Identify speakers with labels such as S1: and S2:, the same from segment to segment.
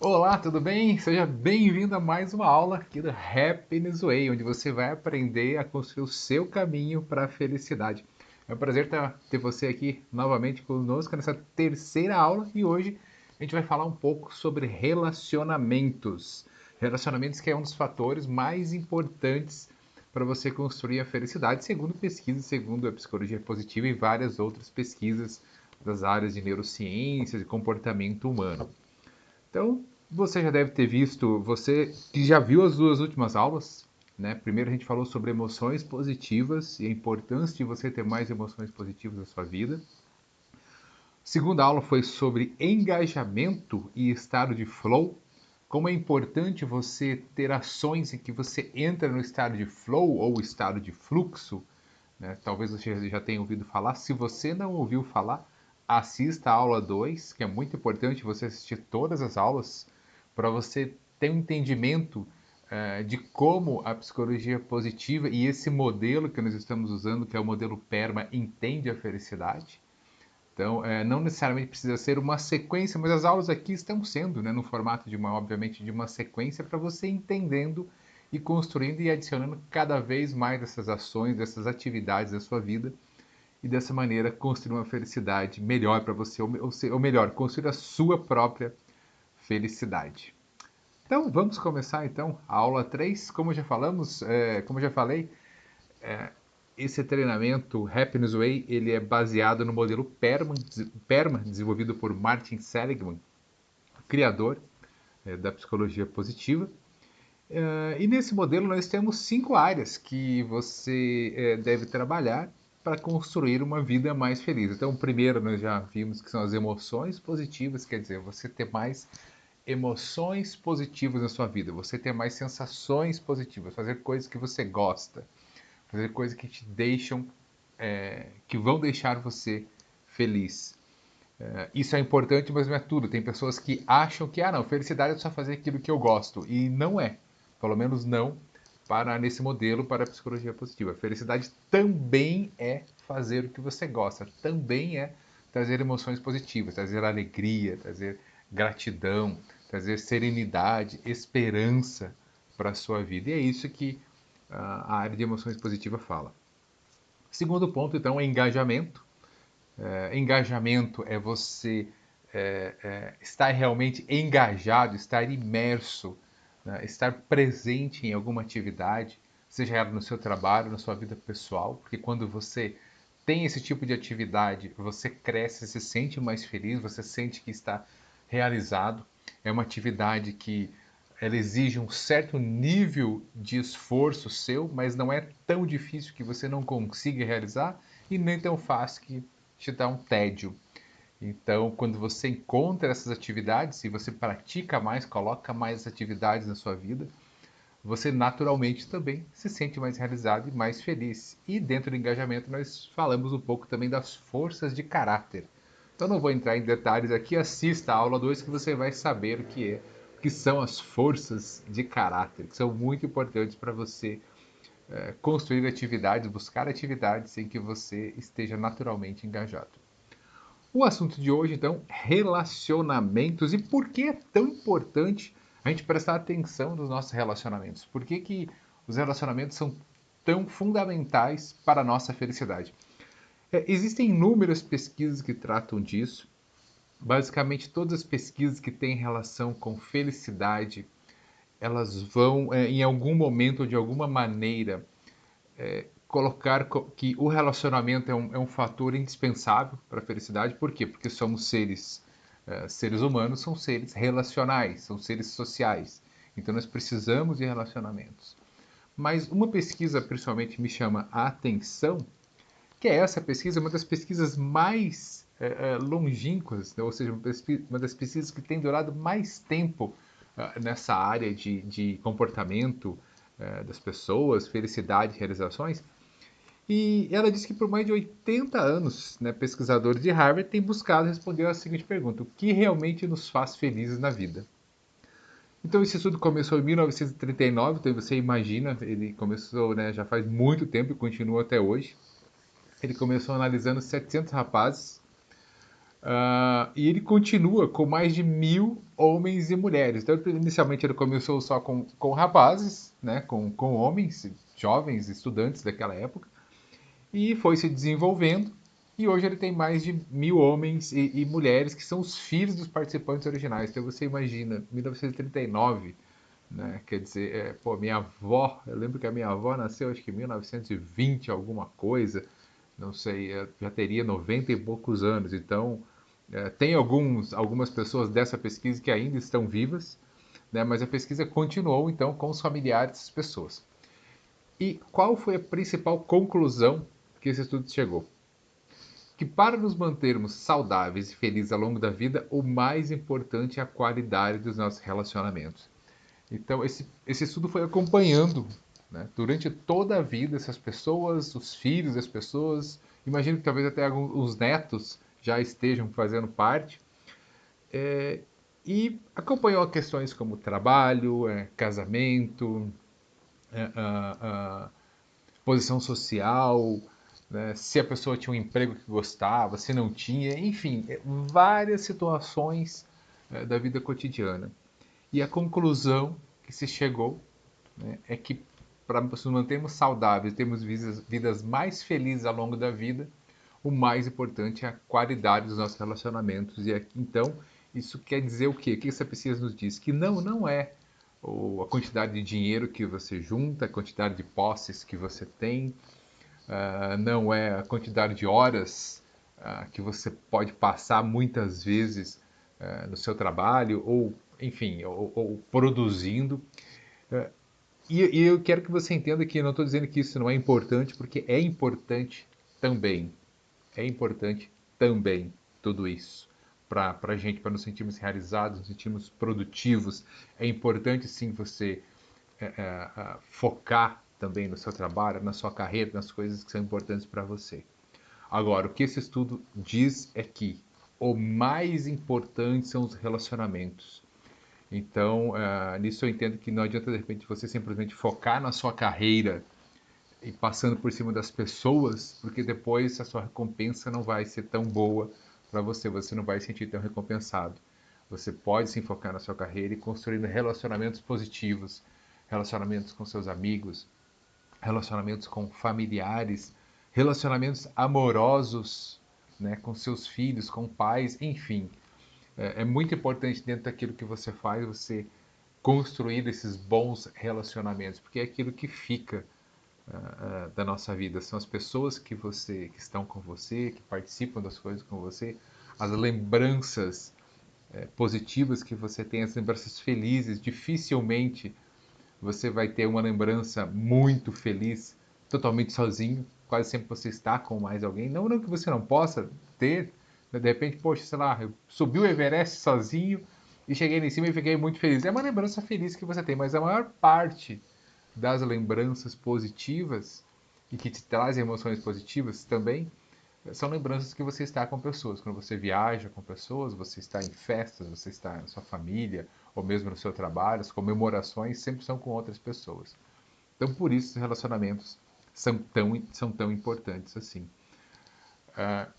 S1: Olá, tudo bem? Seja bem-vindo a mais uma aula aqui do Happiness Way, onde você vai aprender a construir o seu caminho para a felicidade. É um prazer ter você aqui novamente conosco nessa terceira aula e hoje a gente vai falar um pouco sobre relacionamentos. Relacionamentos que é um dos fatores mais importantes para você construir a felicidade, segundo pesquisas, segundo a psicologia positiva e várias outras pesquisas das áreas de neurociências e comportamento humano. Então, você já deve ter visto, você que já viu as duas últimas aulas, né? Primeiro a gente falou sobre emoções positivas e a importância de você ter mais emoções positivas na sua vida. Segunda aula foi sobre engajamento e estado de flow. Como é importante você ter ações em que você entra no estado de flow ou estado de fluxo, né? Talvez você já tenha ouvido falar. Se você não ouviu falar, assista a aula 2, que é muito importante você assistir todas as aulas para você ter um entendimento de como a psicologia positiva e esse modelo que nós estamos usando, que é o modelo PERMA, entende a felicidade. Então, não necessariamente precisa ser uma sequência, mas as aulas aqui estão sendo, né, no formato de uma, obviamente, de uma sequência para você entendendo e construindo e adicionando cada vez mais dessas ações, dessas atividades da sua vida e dessa maneira construir uma felicidade melhor para você, ou melhor, construir a sua própria felicidade. Então, vamos começar então a aula 3. Como já falamos, como já falei, esse treinamento Happiness Way ele é baseado no modelo PERMA desenvolvido por Martin Seligman, criador da psicologia positiva. E nesse modelo nós temos 5 áreas que você deve trabalhar para construir uma vida mais feliz. Então, primeiro nós já vimos que são as emoções positivas, quer dizer, você ter mais emoções positivas na sua vida, você ter mais sensações positivas, fazer coisas que você gosta, fazer coisas que te deixam, que vão deixar você feliz. Isso é importante, mas não é tudo. Tem pessoas que acham que, não, felicidade é só fazer aquilo que eu gosto. E não é. Pelo menos não para nesse modelo para a psicologia positiva. Felicidade também é fazer o que você gosta. Também é trazer emoções positivas, trazer alegria, trazer gratidão, trazer serenidade, esperança para a sua vida. E é isso que a área de emoções positivas fala. Segundo ponto, então, é engajamento. Engajamento é você estar realmente engajado, estar imerso, né? Estar presente em alguma atividade, seja ela no seu trabalho, na sua vida pessoal, porque quando você tem esse tipo de atividade, você cresce, se sente mais feliz, você sente que está realizado. É uma atividade que ela exige um certo nível de esforço seu, mas não é tão difícil que você não consiga realizar e nem tão fácil que te dá um tédio. Então, quando você encontra essas atividades e você pratica mais, coloca mais atividades na sua vida, você naturalmente também se sente mais realizado e mais feliz. E dentro do engajamento nós falamos um pouco também das forças de caráter. Então não vou entrar em detalhes aqui, assista a aula 2 que você vai saber o que são as forças de caráter, que são muito importantes para você construir atividades, buscar atividades em que você esteja naturalmente engajado. O assunto de hoje, então, relacionamentos. E por que é tão importante a gente prestar atenção nos nossos relacionamentos? Por que, que os relacionamentos são tão fundamentais para a nossa felicidade? Existem inúmeras pesquisas que tratam disso. Basicamente, todas as pesquisas que têm relação com felicidade, elas vão, em algum momento ou de alguma maneira, colocar que o relacionamento é um fator indispensável para a felicidade. Por quê? Porque somos seres humanos são seres relacionais, são seres sociais. Então nós precisamos de relacionamentos. Mas uma pesquisa principalmente me chama a atenção, que é essa pesquisa, uma das pesquisas mais longínquas, né? Ou seja, uma das pesquisas que tem durado mais tempo nessa área de comportamento das pessoas, felicidade e realizações, e ela disse que por mais de 80 anos, né, pesquisadores de Harvard têm buscado responder a seguinte pergunta: o que realmente nos faz felizes na vida? Então esse estudo começou em 1939, então você imagina, ele começou, né, já faz muito tempo e continua até hoje. Ele começou analisando 700 rapazes E ele continua com mais de 1.000 homens e mulheres. Então, inicialmente ele começou só com rapazes, né, com homens, jovens, estudantes daquela época, e foi se desenvolvendo. E hoje ele tem mais de 1.000 homens e mulheres que são os filhos dos participantes originais. Então você imagina, 1939, né? Quer dizer, pô, minha avó, eu lembro que a minha avó nasceu acho que em 1920 alguma coisa, não sei, já teria 90 e poucos anos. Então, tem algumas pessoas dessa pesquisa que ainda estão vivas, né? Mas a pesquisa continuou então com os familiares dessas pessoas. E qual foi a principal conclusão que esse estudo chegou? Que para nos mantermos saudáveis e felizes ao longo da vida, o mais importante é a qualidade dos nossos relacionamentos. Então, esse estudo foi acompanhando, né, durante toda a vida essas pessoas, os filhos das pessoas, imagino que talvez até os netos já estejam fazendo parte, e acompanhou questões como trabalho, casamento, posição social, né, se a pessoa tinha um emprego que gostava, se não tinha, enfim, várias situações da vida cotidiana. E a conclusão que se chegou, né, é que para nos mantermos saudáveis, termos vidas mais felizes ao longo da vida, o mais importante é a qualidade dos nossos relacionamentos. E aqui, então, isso quer dizer o quê? O que essa pesquisa nos diz? Que não é a quantidade de dinheiro que você junta, a quantidade de posses que você tem, não é a quantidade de horas que você pode passar muitas vezes no seu trabalho, ou, enfim, ou produzindo. E eu quero que você entenda que eu não estou dizendo que isso não é importante, porque é importante também. É importante também tudo isso para a gente, para nos sentirmos realizados, nos sentirmos produtivos. É importante sim você focar também no seu trabalho, na sua carreira, nas coisas que são importantes para você. Agora, o que esse estudo diz é que o mais importante são os relacionamentos. Então, nisso eu entendo que não adianta de repente você simplesmente focar na sua carreira e passando por cima das pessoas, porque depois a sua recompensa não vai ser tão boa para você, você não vai se sentir tão recompensado. Você pode se focar na sua carreira e construindo relacionamentos positivos, relacionamentos com seus amigos, relacionamentos com familiares, relacionamentos amorosos, né, com seus filhos, com pais, enfim. É muito importante dentro daquilo que você faz, você construir esses bons relacionamentos, porque é aquilo que fica da nossa vida. São as pessoas que estão com você, que participam das coisas com você, as lembranças positivas que você tem, as lembranças felizes. Dificilmente você vai ter uma lembrança muito feliz totalmente sozinho. Quase sempre você está com mais alguém. Não que você não possa ter, né? De repente, poxa, sei lá, eu subi o Everest sozinho e cheguei lá em cima e fiquei muito feliz. É uma lembrança feliz que você tem, mas a maior parte das lembranças positivas e que te trazem emoções positivas também são lembranças que você está com pessoas. Quando você viaja com pessoas, você está em festas, você está na sua família, ou mesmo no seu trabalho, as comemorações sempre são com outras pessoas. Então, por isso, os relacionamentos são tão importantes assim.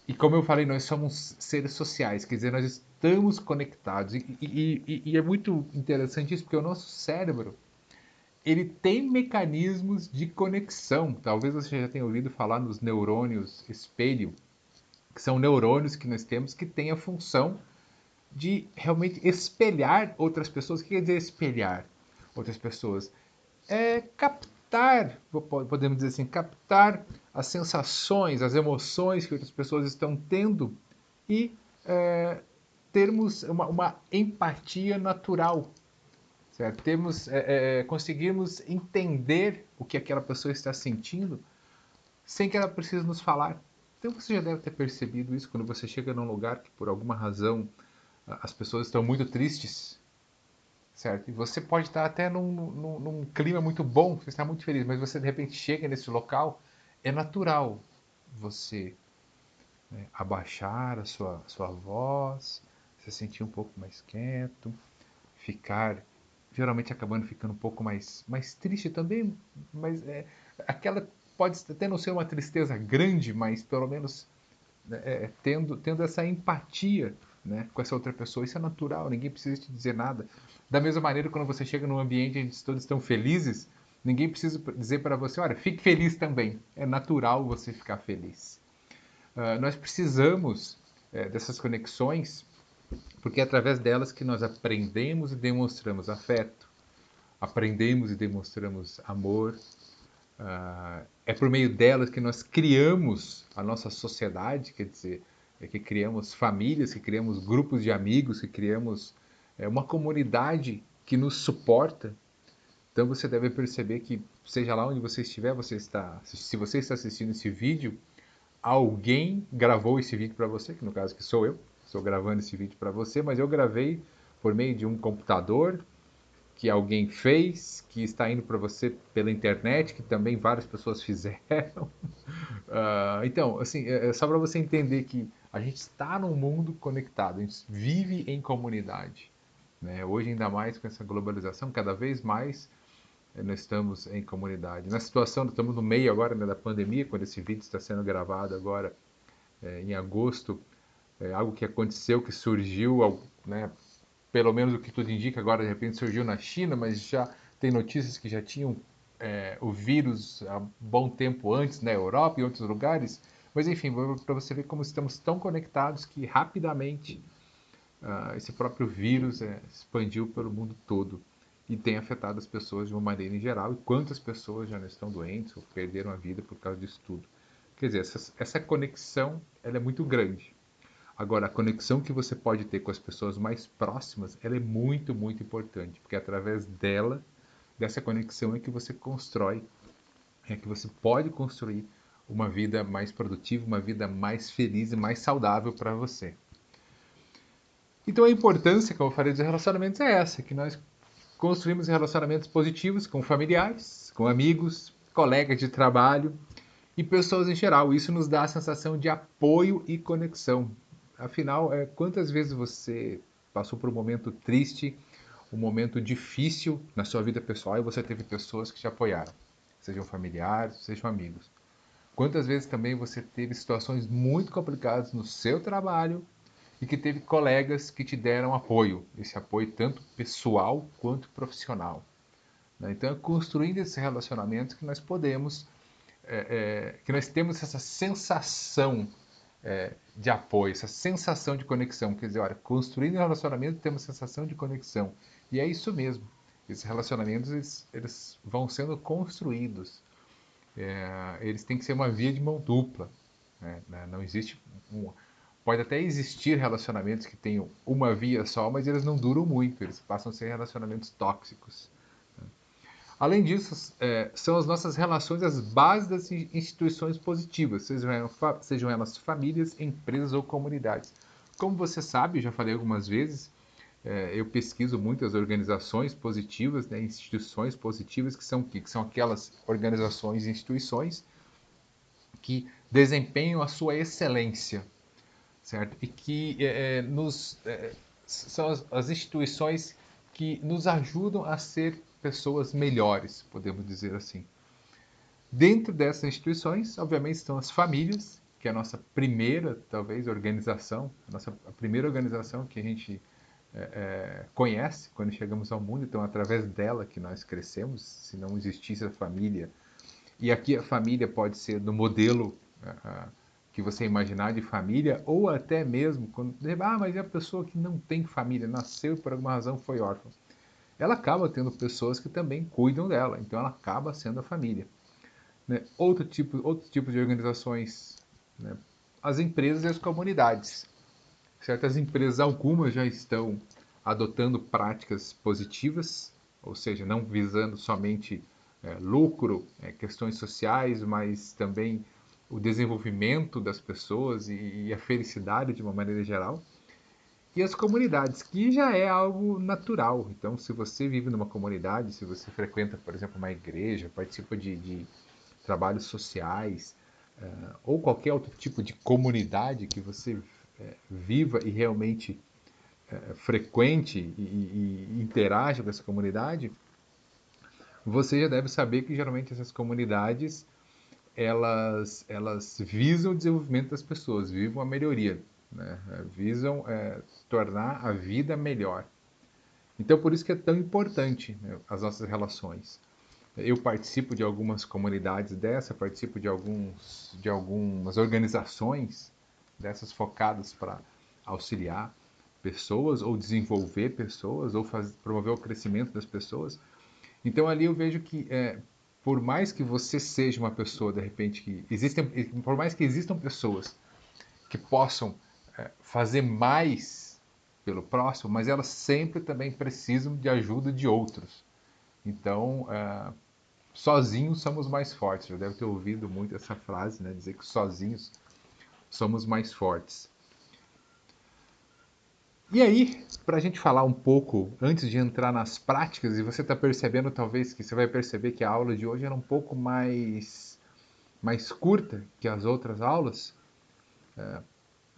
S1: E como eu falei, nós somos seres sociais, quer dizer, nós estamos conectados. E é muito interessante isso, porque o nosso cérebro ele tem mecanismos de conexão. Talvez você já tenha ouvido falar nos neurônios espelho, que são neurônios que nós temos que têm a função de realmente espelhar outras pessoas. O que quer dizer espelhar outras pessoas? É captar, podemos dizer assim, captar as sensações, as emoções que outras pessoas estão tendo e termos uma empatia natural, certo? Conseguirmos entender o que aquela pessoa está sentindo sem que ela precise nos falar. Então você já deve ter percebido isso quando você chega num lugar que por alguma razão as pessoas estão muito tristes, certo? E você pode estar até num clima muito bom, você está muito feliz, mas você de repente chega nesse local, é natural você, né, abaixar a sua voz, se sentir um pouco mais quieto, ficar, geralmente acabando ficando um pouco mais triste também, mas aquela pode até não ser uma tristeza grande, mas pelo menos tendo essa empatia, né, com essa outra pessoa. Isso é natural, ninguém precisa te dizer nada. Da mesma maneira, quando você chega num ambiente onde todos estão felizes, ninguém precisa dizer para você, olha, fique feliz também. É natural você ficar feliz. Nós precisamos dessas conexões, porque é através delas que nós aprendemos e demonstramos afeto, aprendemos e demonstramos amor. É por meio delas que nós criamos a nossa sociedade, quer dizer, que criamos famílias, que criamos grupos de amigos, que criamos uma comunidade que nos suporta. Então você deve perceber que, seja lá onde você estiver, se você está assistindo esse vídeo, alguém gravou esse vídeo para você, que no caso que sou eu, estou gravando esse vídeo para você, mas eu gravei por meio de um computador que alguém fez, que está indo para você pela internet, que também várias pessoas fizeram. Então, assim, é só para você entender que a gente está num mundo conectado, a gente vive em comunidade. Né? Hoje, ainda mais com essa globalização, cada vez mais nós estamos em comunidade. Na situação, estamos no meio agora, né, da pandemia, quando esse vídeo está sendo gravado agora em agosto, algo que aconteceu, que surgiu, né, pelo menos o que tudo indica, agora de repente surgiu na China, mas já tem notícias que já tinham o vírus há bom tempo antes na Europa e em outros lugares. Mas enfim, para você ver como estamos tão conectados que rapidamente esse próprio vírus expandiu pelo mundo todo e tem afetado as pessoas de uma maneira em geral. E quantas pessoas já não estão doentes ou perderam a vida por causa disso tudo? Quer dizer, essa conexão ela é muito grande. Agora, a conexão que você pode ter com as pessoas mais próximas, ela é muito, muito importante, porque é através dessa conexão, é que você constrói, é que você pode construir uma vida mais produtiva, uma vida mais feliz e mais saudável para você. Então, a importância, como eu falei, dos relacionamentos é essa, que nós construímos relacionamentos positivos com familiares, com amigos, colegas de trabalho e pessoas em geral. Isso nos dá a sensação de apoio e conexão. Afinal, quantas vezes você passou por um momento triste, um momento difícil na sua vida pessoal e você teve pessoas que te apoiaram, sejam familiares, sejam amigos? Quantas vezes também você teve situações muito complicadas no seu trabalho e que teve colegas que te deram apoio, esse apoio tanto pessoal quanto profissional? Né? Então, é construindo esses relacionamentos que nós podemos que nós temos essa sensação de apoio, essa sensação de conexão. Quer dizer, olha, construindo um relacionamento temos sensação de conexão. E é isso mesmo. Esses relacionamentos eles vão sendo construídos. Eles têm que ser uma via de mão dupla. Né? Não existe pode até existir relacionamentos que tenham uma via só, mas eles não duram muito. Eles passam a ser relacionamentos tóxicos. Além disso, são as nossas relações as bases das instituições positivas, sejam elas famílias, empresas ou comunidades. Como você sabe, já falei algumas vezes, eu pesquiso muitas organizações positivas, né, instituições positivas, que são aquelas organizações e instituições que desempenham a sua excelência, certo? E que são as instituições que nos ajudam a ser pessoas melhores, podemos dizer assim. Dentro dessas instituições, obviamente, estão as famílias, que é a nossa primeira, talvez, organização, a primeira organização que a gente conhece quando chegamos ao mundo, então, através dela que nós crescemos. Se não existisse a família, e aqui a família pode ser do modelo que você imaginar de família, ou até mesmo quando, mas é a pessoa que não tem família, nasceu e por alguma razão foi órfã. Ela acaba tendo pessoas que também cuidam dela, então ela acaba sendo a família. Né? Outros tipos de organizações, né? As empresas e as comunidades. Certas empresas, algumas já estão adotando práticas positivas, ou seja, não visando somente lucro, questões sociais, mas também o desenvolvimento das pessoas e a felicidade de uma maneira geral. E as comunidades, que já é algo natural. Então, se você vive numa comunidade, se você frequenta, por exemplo, uma igreja, participa de trabalhos sociais, ou qualquer outro tipo de comunidade que você viva e realmente frequente e interaja com essa comunidade, você já deve saber que geralmente essas comunidades elas visam o desenvolvimento das pessoas, visam a melhoria, né? Visam tornar a vida melhor. Então, por isso que é tão importante, né, as nossas relações. Eu participo de algumas comunidades participo de algumas organizações dessas focadas para auxiliar pessoas ou desenvolver pessoas ou promover o crescimento das pessoas. Então ali eu vejo que por mais que você seja uma pessoa de repente por mais que existam pessoas que possam fazer mais pelo próximo, mas elas sempre também precisam de ajuda de outros. Então, sozinhos somos mais fortes. Já deve ter ouvido muito essa frase, né? Dizer que sozinhos somos mais fortes. E aí, para a gente falar um pouco, antes de entrar nas práticas, e você está percebendo talvez que você vai perceber que a aula de hoje era um pouco mais curta que as outras aulas,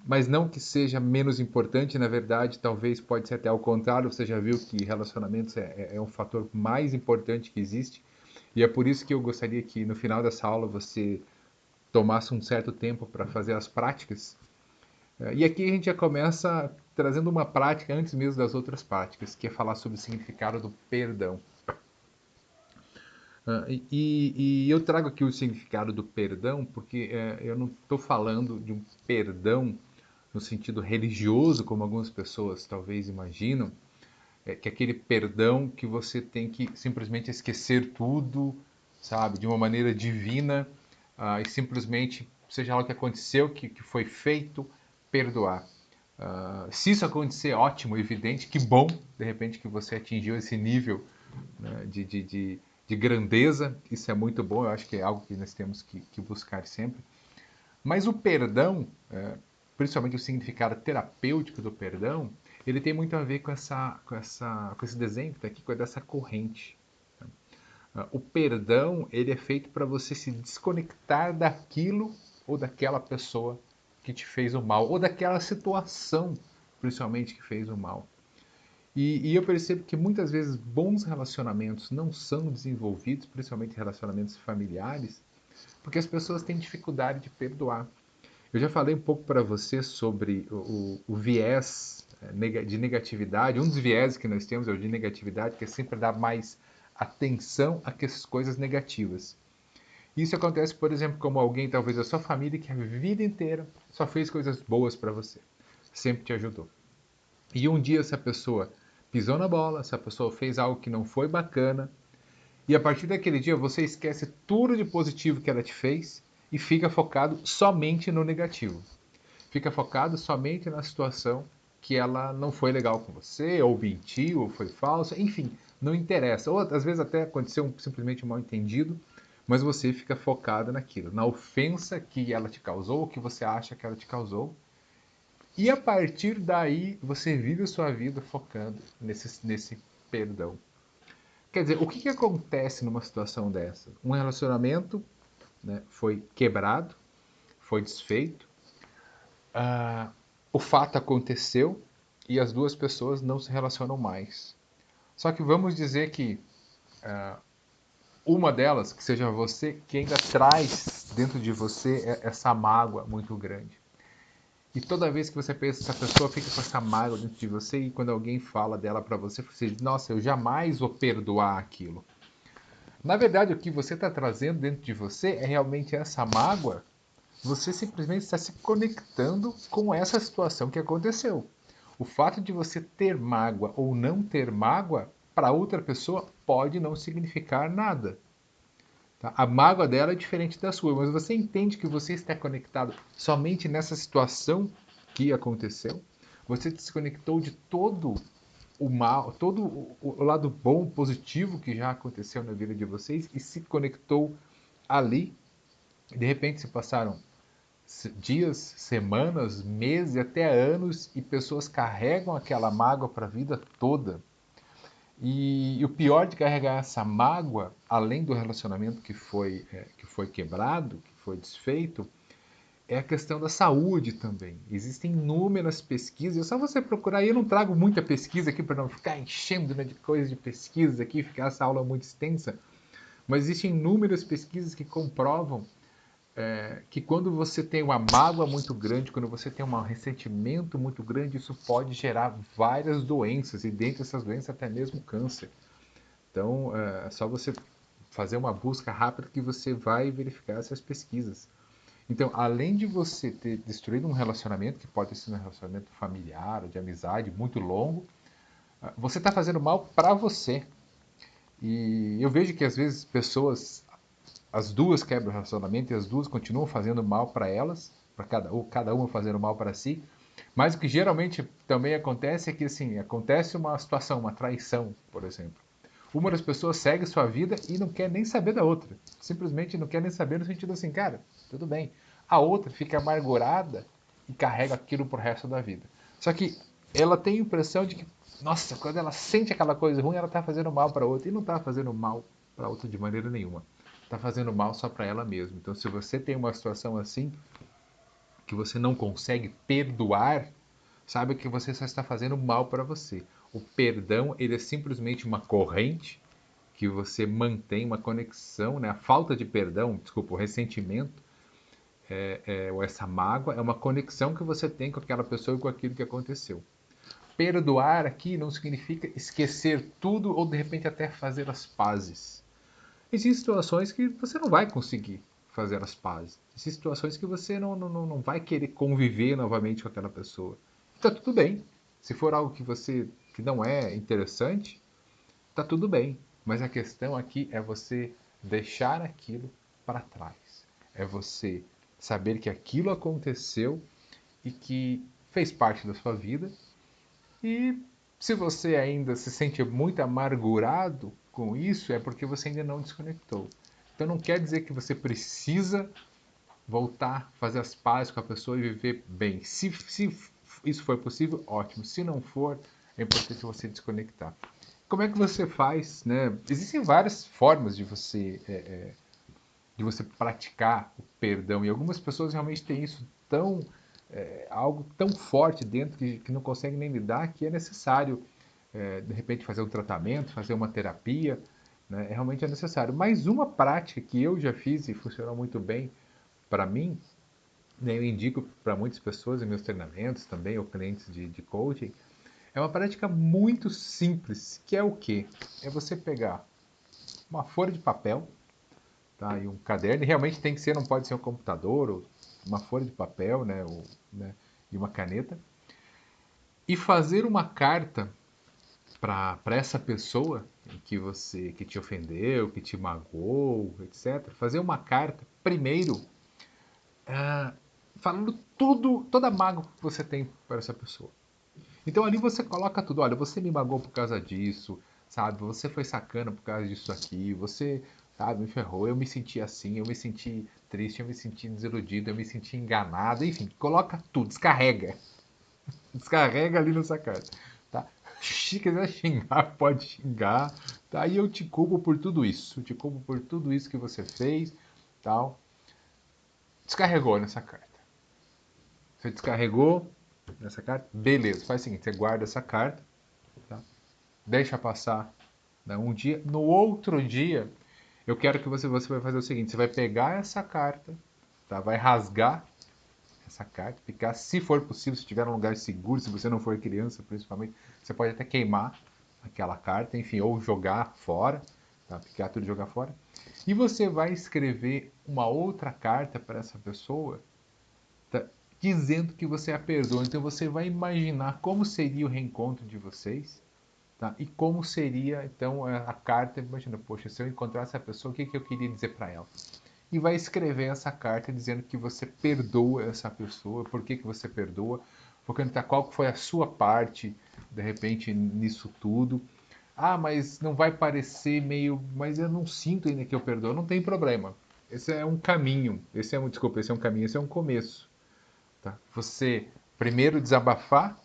S1: mas não que seja menos importante, na verdade, talvez pode ser até ao contrário, você já viu que relacionamentos é um fator mais importante que existe, e é por isso que eu gostaria que no final dessa aula você tomasse um certo tempo para fazer as práticas. E aqui a gente já começa trazendo uma prática antes mesmo das outras práticas, que é falar sobre o significado do perdão. E eu trago aqui o significado do perdão porque eu não estou falando de um perdão no sentido religioso, como algumas pessoas talvez imaginam, que é aquele perdão que você tem que simplesmente esquecer tudo, sabe, de uma maneira divina, e simplesmente, seja lá o que aconteceu, que foi feito, perdoar. Se isso acontecer, ótimo, evidente, que bom, de repente, que você atingiu esse nível, né, de grandeza, isso é muito bom, eu acho que é algo que nós temos que buscar sempre. Mas o perdão, principalmente o significado terapêutico do perdão, ele tem muito a ver com esse desenho que está aqui, com dessa corrente. O perdão, ele é feito para você se desconectar daquilo ou daquela pessoa que te fez o mal, ou daquela situação, principalmente, que fez o mal. E eu percebo que muitas vezes bons relacionamentos não são desenvolvidos, principalmente relacionamentos familiares, porque as pessoas têm dificuldade de perdoar. Eu já falei um pouco para você sobre o viés de negatividade. Um dos viés que nós temos é o de negatividade, que é sempre dar mais atenção a coisas negativas. Isso acontece, por exemplo, como alguém, talvez da sua família, que a vida inteira só fez coisas boas para você, sempre te ajudou. E um dia essa pessoa pisou na bola, essa pessoa fez algo que não foi bacana, e a partir daquele dia você esquece tudo de positivo que ela te fez e fica focado somente no negativo. Fica focado somente na situação que ela não foi legal com você, ou mentiu, ou foi falsa, enfim, não interessa. Ou às vezes até aconteceu simplesmente um mal entendido, mas você fica focado naquilo, na ofensa que ela te causou, ou que você acha que ela te causou. E a partir daí você vive a sua vida focando nesse perdão. Quer dizer, o que acontece numa situação dessa? Um relacionamento, né, foi quebrado, foi desfeito, o fato aconteceu e as duas pessoas não se relacionam mais. Só que vamos dizer que uma delas, que seja você, que ainda traz dentro de você essa mágoa muito grande. E toda vez que você pensa, essa pessoa fica com essa mágoa dentro de você e quando alguém fala dela para você, você diz, nossa, eu jamais vou perdoar aquilo. Na verdade, o que você está trazendo dentro de você é realmente essa mágoa. Você simplesmente está se conectando com essa situação que aconteceu. O fato de você ter mágoa ou não ter mágoa, para outra pessoa pode não significar nada. Tá? A mágoa dela é diferente da sua, mas você entende que você está conectado somente nessa situação que aconteceu. Você se desconectou de todo o mal, todo o lado bom, positivo que já aconteceu na vida de vocês e se conectou ali. De repente se passaram dias, semanas, meses, até anos e pessoas carregam aquela mágoa para a vida toda. E o pior de carregar essa mágoa, além do relacionamento que foi quebrado, que foi desfeito, é a questão da saúde também. Existem inúmeras pesquisas, é só você procurar, e eu não trago muita pesquisa aqui para não ficar enchendo, né, de coisas de pesquisas aqui, ficar essa aula muito extensa, mas existem inúmeras pesquisas que comprovam que quando você tem uma mágoa muito grande, quando você tem um ressentimento muito grande, isso pode gerar várias doenças, e dentre essas doenças até mesmo câncer. Então, é só você fazer uma busca rápida que você vai verificar essas pesquisas. Então, além de você ter destruído um relacionamento, que pode ser um relacionamento familiar ou de amizade muito longo, você está fazendo mal para você. E eu vejo que às vezes pessoas, as duas quebram o relacionamento e as duas continuam fazendo mal para elas, para cada uma fazendo mal para si. Mas o que geralmente também acontece é que assim, acontece uma situação, uma traição, por exemplo. Uma das pessoas segue sua vida e não quer nem saber da outra. Simplesmente não quer nem saber no sentido assim, cara, tudo bem. A outra fica amargurada e carrega aquilo pro resto da vida. Só que ela tem a impressão de que, nossa, quando ela sente aquela coisa ruim, ela tá fazendo mal para outra. E não tá fazendo mal para outra de maneira nenhuma. Tá fazendo mal só para ela mesma. Então, se você tem uma situação assim, que você não consegue perdoar, sabe que você só está fazendo mal para você. O perdão, ele é simplesmente uma corrente que você mantém uma conexão, né? A falta de perdão, desculpa, o ressentimento, ou essa mágoa, é uma conexão que você tem com aquela pessoa e com aquilo que aconteceu. Perdoar aqui não significa esquecer tudo ou de repente até fazer as pazes. Existem situações que você não vai conseguir fazer as pazes. Existem situações que você não vai querer conviver novamente com aquela pessoa. Tá tudo bem. Se for algo que não é interessante, tá tudo bem. Mas a questão aqui é você deixar aquilo para trás. É você saber que aquilo aconteceu e que fez parte da sua vida. E se você ainda se sente muito amargurado com isso, é porque você ainda não desconectou. Então não quer dizer que você precisa voltar, fazer as pazes com a pessoa e viver bem. Se isso for possível, ótimo. Se não for, é importante você desconectar. Como é que você faz, né? Existem várias formas de você praticar o perdão e algumas pessoas realmente têm isso algo tão forte dentro que não conseguem nem lidar que é necessário de repente fazer um tratamento, fazer uma terapia, né? Realmente é necessário. Mas uma prática que eu já fiz e funcionou muito bem para mim, né, eu indico para muitas pessoas em meus treinamentos também, ou clientes de coaching, é uma prática muito simples, que é o quê? É você pegar uma folha de papel, tá? E um caderno, e realmente tem que ser, não pode ser um computador, ou uma folha de papel, né? E uma caneta, e fazer uma carta para essa pessoa que te ofendeu, que te magoou, etc. Fazer uma carta primeiro falando tudo, toda a mágoa que você tem para essa pessoa. Então ali você coloca tudo, olha, você me magoou por causa disso, sabe? Você foi sacana por causa disso aqui, você, sabe, me ferrou, eu me senti assim, eu me senti triste, eu me senti desiludido, eu me senti enganado, enfim, coloca tudo, descarrega. Descarrega ali nessa carta, tá? Se quiser xingar, pode xingar, tá? E eu te culpo por tudo isso, eu te culpo por tudo isso que você fez, tal. Descarregou nessa carta. Você descarregou nessa carta? Beleza, faz o seguinte, você guarda essa carta, tá? Deixa passar, né, um dia. No outro dia, eu quero que você vai fazer o seguinte, você vai pegar essa carta, tá? Vai rasgar essa carta, ficar, se for possível, se estiver num lugar seguro, se você não for criança, principalmente, você pode até queimar aquela carta, enfim, ou jogar fora, tá? Picar tudo e jogar fora. E você vai escrever uma outra carta para essa pessoa, tá? Dizendo que você a perdoa. Então você vai imaginar como seria o reencontro de vocês, tá? E como seria então a carta. Imagina, poxa, se eu encontrasse essa pessoa, o que, que eu queria dizer para ela? E vai escrever essa carta dizendo que você perdoa essa pessoa, por que, que você perdoa, porque tá, qual foi a sua parte, de repente, nisso tudo. Ah, mas não vai parecer meio. Mas eu não sinto ainda que eu perdoo. Não tem problema. Esse é um caminho. Desculpa, esse é um caminho, esse é um começo. Tá? Você primeiro desabafar,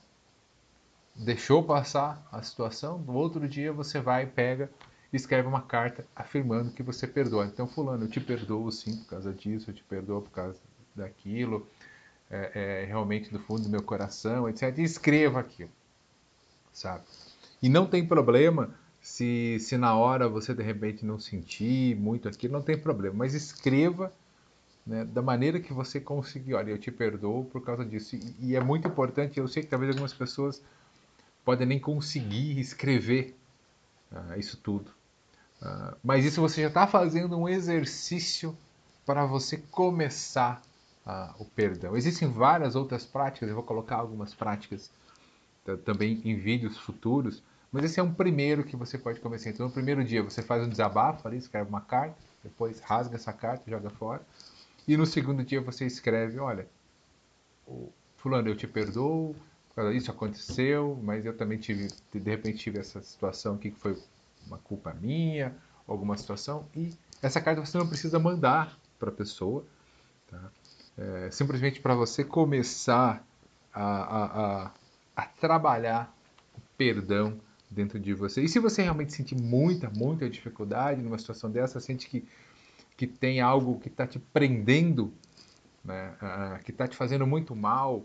S1: deixou passar a situação, no outro dia você vai, pega e escreve uma carta afirmando que você perdoa. Então, fulano, eu te perdoo sim por causa disso, eu te perdoo por causa daquilo, realmente do fundo do meu coração, etc. E escreva aquilo, sabe? E não tem problema se na hora você de repente não sentir muito aquilo, não tem problema, mas escreva, né, da maneira que você conseguiu. Olha, eu te perdoo por causa disso. E é muito importante, eu sei que talvez algumas pessoas podem nem conseguir escrever isso tudo. Mas isso você já está fazendo um exercício para você começar o perdão. Existem várias outras práticas, eu vou colocar algumas práticas também em vídeos futuros, mas esse é um primeiro que você pode começar. Então, no primeiro dia você faz um desabafo ali, escreve uma carta, depois rasga essa carta e joga fora. E no segundo dia você escreve, olha, fulano, eu te perdoo, isso aconteceu, mas eu também tive, de repente tive essa situação aqui que foi uma culpa minha, alguma situação, e essa carta você não precisa mandar para a pessoa, tá? Simplesmente para você começar a, a, a, a trabalhar o perdão dentro de você. E se você realmente sentir muita dificuldade numa situação dessa, sente que tem algo que está te prendendo, né, que está te fazendo muito mal,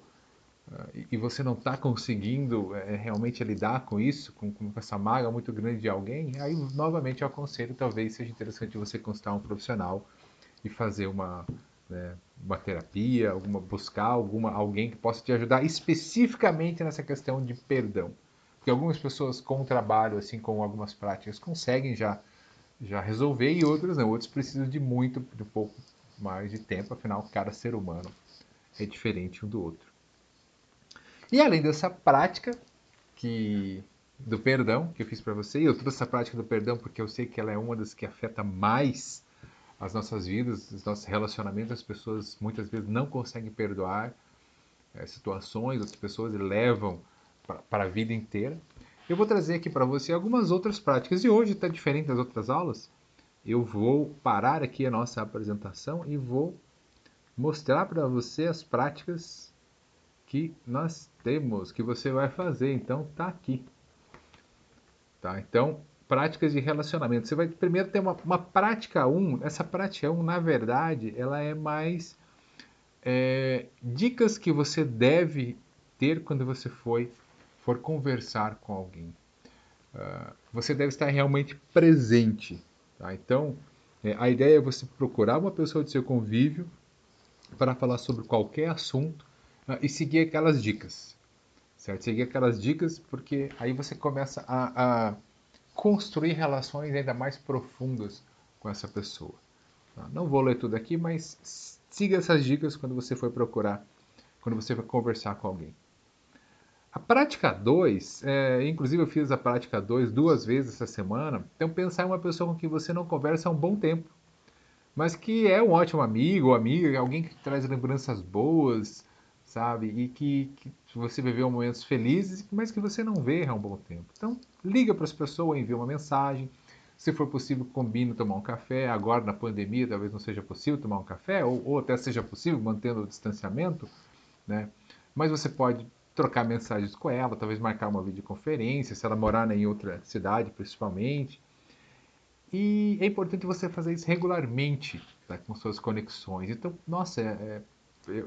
S1: e você não está conseguindo realmente lidar com isso, com essa mágoa muito grande de alguém, aí novamente eu aconselho, talvez seja interessante você consultar um profissional e fazer né, uma terapia, buscar alguém que possa te ajudar especificamente nessa questão de perdão. Porque algumas pessoas com o trabalho, assim, com algumas práticas, conseguem já resolver e outras não. Outros precisam de um pouco mais de tempo, afinal, cada ser humano é diferente um do outro. E além dessa prática que do perdão que eu fiz para você, e eu trouxe essa prática do perdão porque eu sei que ela é uma das que afeta mais as nossas vidas, os nossos relacionamentos. As pessoas muitas vezes não conseguem perdoar situações, outras pessoas levam para a vida inteira. Eu vou trazer aqui para você algumas outras práticas e hoje está diferente das outras aulas. Eu vou parar aqui a nossa apresentação e vou mostrar para você as práticas que nós temos, que você vai fazer. Então tá aqui, tá? Então, práticas de relacionamento. Você vai primeiro ter uma prática um. Essa prática um, na verdade, ela é mais dicas que você deve ter quando você for conversar com alguém. Você deve estar realmente presente, tá? Então, a ideia é você procurar uma pessoa do seu convívio para falar sobre qualquer assunto e seguir aquelas dicas, certo? Seguir aquelas dicas porque aí você começa a construir relações ainda mais profundas com essa pessoa. Tá? Não vou ler tudo aqui, mas siga essas dicas quando você for procurar, quando você for conversar com alguém. A prática 2, inclusive eu fiz a prática 2 duas vezes essa semana, então pensar em uma pessoa com quem você não conversa há um bom tempo, mas que é um ótimo amigo ou amiga, alguém que traz lembranças boas, sabe? E que você viveu momentos felizes, mas que você não vê há um bom tempo. Então, liga para as pessoas, envia uma mensagem. Se for possível, combine tomar um café. Agora, na pandemia, talvez não seja possível tomar um café, ou até seja possível, mantendo o distanciamento, né? Mas você pode trocar mensagens com ela, talvez marcar uma videoconferência, se ela morar em outra cidade, principalmente. E é importante você fazer isso regularmente, tá, com suas conexões. Então, nossa,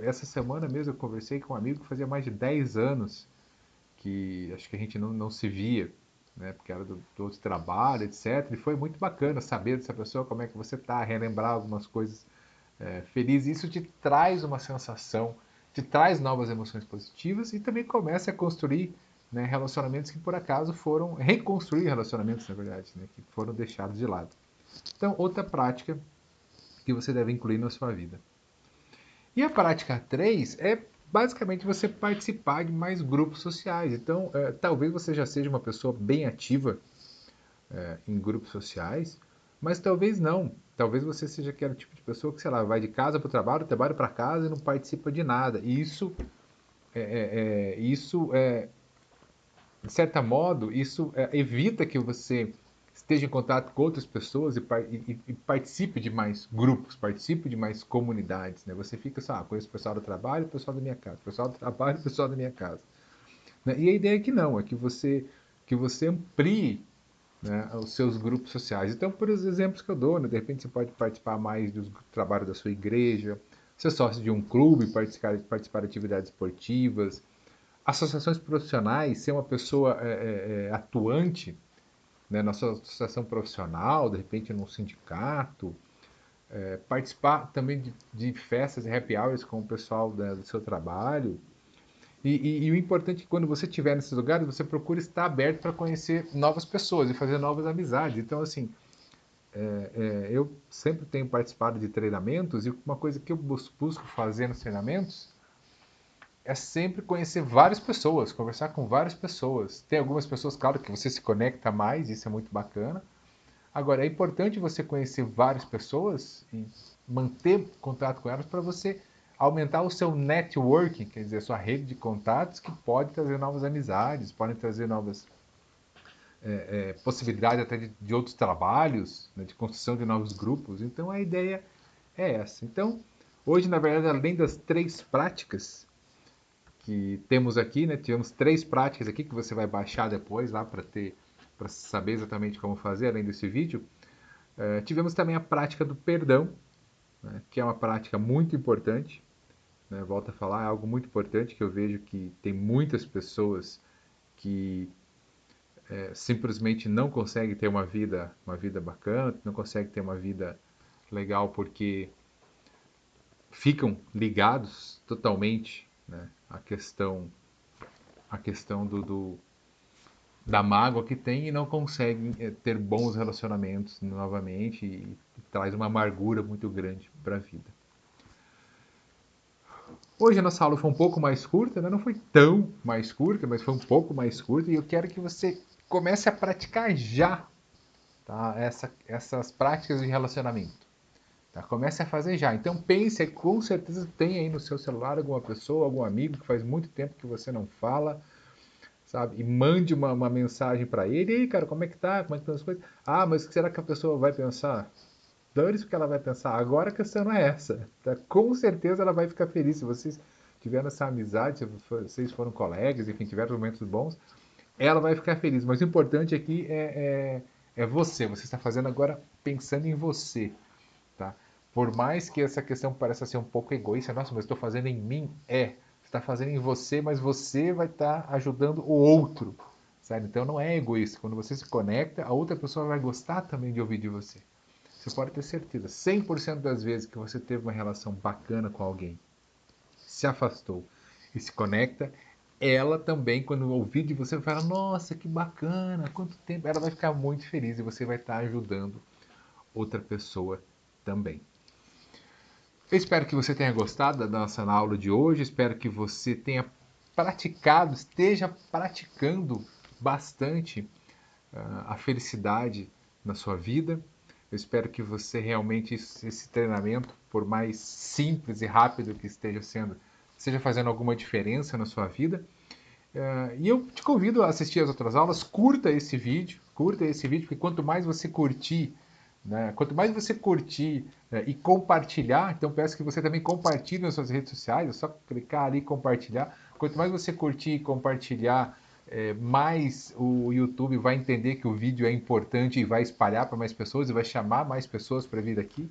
S1: essa semana mesmo eu conversei com um amigo que fazia mais de 10 anos que acho que a gente não se via, né, porque era do outro trabalho, etc. E foi muito bacana saber dessa pessoa, como é que você está, relembrar algumas coisas felizes. Isso te traz uma sensação, te traz novas emoções positivas e também começa a construir, né, relacionamentos que por acaso foram reconstruir relacionamentos, na verdade, né, que foram deixados de lado. Então, outra prática que você deve incluir na sua vida. E a prática 3 é basicamente você participar de mais grupos sociais. Então, talvez você já seja uma pessoa bem ativa em grupos sociais, mas talvez não. Talvez você seja aquele tipo de pessoa que, sei lá, vai de casa para o trabalho, trabalho para casa e não participa de nada. E de certo modo, isso evita que você esteja em contato com outras pessoas e participe de mais grupos, participe de mais comunidades, né? Você fica só, conheço o pessoal do trabalho, o pessoal da minha casa, o pessoal do trabalho, o pessoal da minha casa, né? E a ideia é que não, é que você amplie, né, os seus grupos sociais. Então, por os exemplos que eu dou, né, de repente você pode participar mais do trabalho da sua igreja, ser sócio de um clube, participar de atividades esportivas, associações profissionais, ser uma pessoa atuante, né, na sua associação profissional, de repente num sindicato, participar também de festas e happy hours com o pessoal do seu trabalho. E o importante é que quando você estiver nesses lugares, você procura estar aberto para conhecer novas pessoas e fazer novas amizades. Então, assim, eu sempre tenho participado de treinamentos e uma coisa que eu busco fazer nos treinamentos é sempre conhecer várias pessoas, conversar com várias pessoas. Tem algumas pessoas, claro, que você se conecta mais, isso é muito bacana. Agora, é importante você conhecer várias pessoas e manter contato com elas para você aumentar o seu networking, quer dizer, a sua rede de contatos, que pode trazer novas amizades, podem trazer novas possibilidades até de outros trabalhos, né, de construção de novos grupos. Então, a ideia é essa. Então, hoje, na verdade, além das 3 práticas que temos aqui, né, tivemos 3 práticas aqui que você vai baixar depois lá para saber exatamente como fazer, além desse vídeo. Tivemos também a prática do perdão, né, que é uma prática muito importante. Né, volto a falar, é algo muito importante que eu vejo que tem muitas pessoas que simplesmente não conseguem ter uma vida bacana, não conseguem ter uma vida legal porque ficam ligados totalmente, né, à questão da mágoa que tem e não conseguem ter bons relacionamentos novamente e traz uma amargura muito grande para a vida. Hoje a nossa aula foi um pouco mais curta, né? Não foi tão mais curta, mas foi um pouco mais curta e eu quero que você comece a praticar já, tá? Essas práticas de relacionamento. Tá? Comece a fazer já. Então pense, com certeza tem aí no seu celular alguma pessoa, algum amigo que faz muito tempo que você não fala, sabe? E mande uma mensagem para ele. E aí, cara, como é que tá? Como é que estão as coisas? Ah, mas o que será que a pessoa vai pensar? Dane-se o que ela vai pensar. Agora a questão não é essa. Tá? Com certeza ela vai ficar feliz. Se vocês tiveram essa amizade, se vocês foram colegas, enfim, tiveram momentos bons, ela vai ficar feliz. Mas o importante aqui é você. Você está fazendo agora pensando em você. Tá? Por mais que essa questão pareça ser um pouco egoísta, nossa, mas estou fazendo em mim, você está fazendo em você, mas você vai estar ajudando o outro, sabe? Então não é egoísta. Quando você se conecta, a outra pessoa vai gostar também de ouvir de você. Você pode ter certeza, 100% das vezes que você teve uma relação bacana com alguém, se afastou e se conecta, ela também, quando ouvir de você, vai falar, nossa, que bacana, quanto tempo. Ela vai ficar muito feliz e você vai estar ajudando outra pessoa também. Eu espero que você tenha gostado da nossa aula de hoje, espero que você tenha praticado, esteja praticando bastante a felicidade na sua vida. Eu espero que você realmente, esse treinamento, por mais simples e rápido que esteja sendo, esteja fazendo alguma diferença na sua vida. E eu te convido a assistir as outras aulas, curta esse vídeo, porque quanto mais você curtir, né, quanto mais você curtir e compartilhar, então peço que você também compartilhe nas suas redes sociais, é só clicar ali e compartilhar. Quanto mais você curtir e compartilhar, mais o YouTube vai entender que o vídeo é importante e vai espalhar para mais pessoas e vai chamar mais pessoas para vir aqui.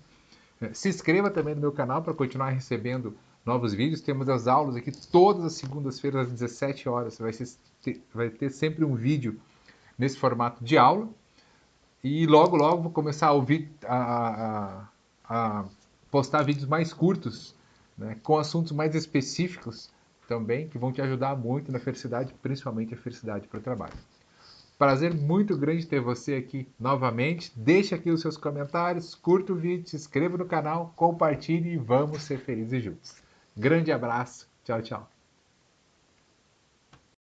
S1: Se inscreva também no meu canal para continuar recebendo novos vídeos. Temos as aulas aqui todas as segundas-feiras às 17 horas. Vai ter sempre um vídeo nesse formato de aula. E logo, logo vou começar a ouvir, a postar vídeos mais curtos, né, com assuntos mais específicos também, que vão te ajudar muito na felicidade, principalmente a felicidade para o trabalho. Prazer muito grande ter você aqui novamente. Deixe aqui os seus comentários, curta o vídeo, se inscreva no canal, compartilhe e vamos ser felizes juntos. Grande abraço. Tchau, tchau.